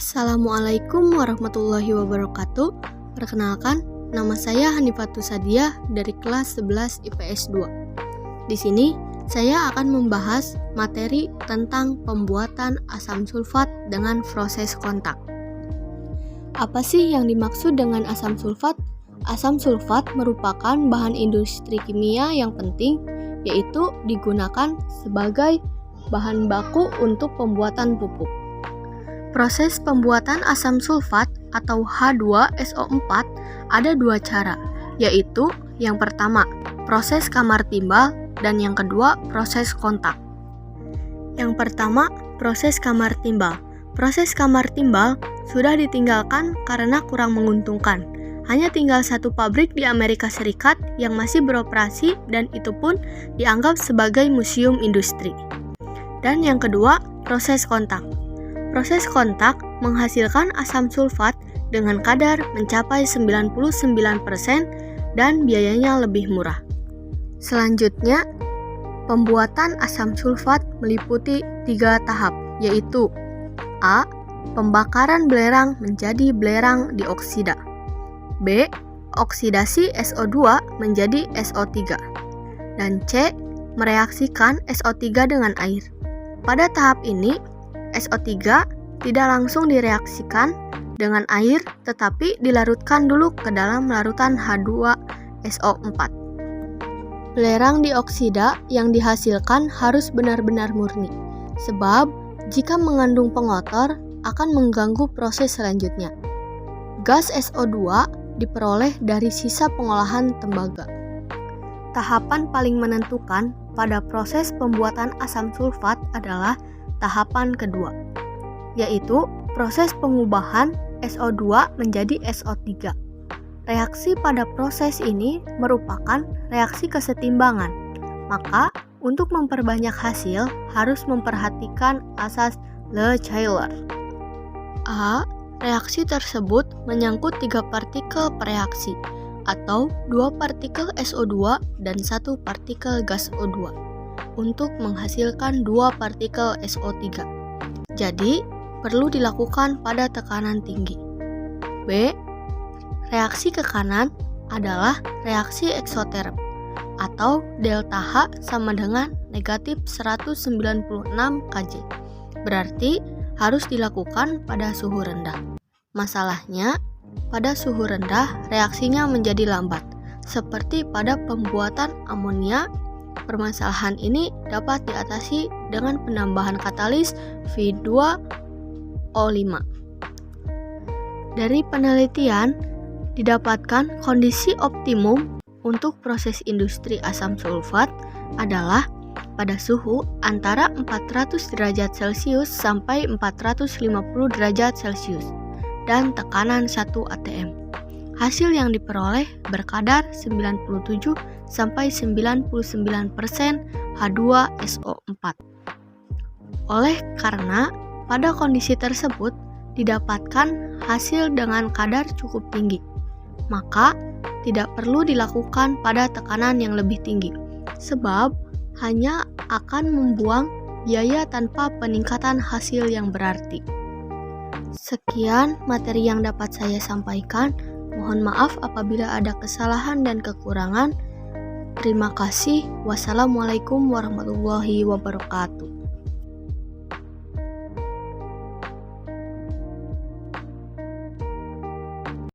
Assalamualaikum warahmatullahi wabarakatuh. Perkenalkan, nama saya Hanifatus Sadiah dari kelas 11 IPS 2. Di sini, saya akan membahas materi tentang pembuatan asam sulfat dengan proses kontak. Apa sih yang dimaksud dengan asam sulfat? Asam sulfat merupakan bahan industri kimia yang penting, yaitu digunakan sebagai bahan baku untuk pembuatan pupuk. Proses pembuatan asam sulfat atau H2SO4 ada dua cara, yaitu yang pertama, proses kamar timbal, dan yang kedua, proses kontak. Yang pertama, proses kamar timbal. Proses kamar timbal sudah ditinggalkan karena kurang menguntungkan. Hanya tinggal satu pabrik di Amerika Serikat yang masih beroperasi dan itu pun dianggap sebagai museum industri. Dan yang kedua, proses kontak. Proses kontak menghasilkan asam sulfat dengan kadar mencapai 99% dan biayanya lebih murah. Selanjutnya, pembuatan asam sulfat meliputi 3 tahap, yaitu A. Pembakaran belerang menjadi belerang dioksida. B. Oksidasi SO2 menjadi SO3. Dan C. Mereaksikan SO3 dengan air. Pada tahap ini, SO3 tidak langsung direaksikan dengan air, tetapi dilarutkan dulu ke dalam larutan H2SO4. Belerang dioksida yang dihasilkan harus benar-benar murni, sebab jika mengandung pengotor akan mengganggu proses selanjutnya. Gas SO2 diperoleh dari sisa pengolahan tembaga. Tahapan paling menentukan pada proses pembuatan asam sulfat adalah tahapan kedua, yaitu proses pengubahan SO2 menjadi SO3. Reaksi pada proses ini merupakan reaksi kesetimbangan, maka untuk memperbanyak hasil harus memperhatikan asas Le Chayler. A. Reaksi tersebut menyangkut 3 partikel per reaksi, atau 2 partikel SO2 dan 1 partikel gas O2. Untuk menghasilkan 2 partikel SO3. Jadi, perlu dilakukan pada tekanan tinggi. B. Reaksi ke kanan adalah reaksi eksoterm, atau delta H sama dengan negatif 196 kJ. Berarti, harus dilakukan pada suhu rendah. Masalahnya, pada suhu rendah reaksinya menjadi lambat, seperti pada pembuatan amonia. Permasalahan ini dapat diatasi dengan penambahan katalis V2O5. Dari penelitian, didapatkan kondisi optimum untuk proses industri asam sulfat adalah pada suhu antara 400 derajat Celcius sampai 450 derajat Celcius dan tekanan 1 atm. Hasil yang diperoleh berkadar 97 sampai 99% H2SO4. Oleh karena pada kondisi tersebut didapatkan hasil dengan kadar cukup tinggi, maka tidak perlu dilakukan pada tekanan yang lebih tinggi, sebab hanya akan membuang biaya tanpa peningkatan hasil yang berarti. Sekian materi yang dapat saya sampaikan. Mohon maaf apabila ada kesalahan dan kekurangan. Terima kasih. Wassalamualaikum warahmatullahi wabarakatuh.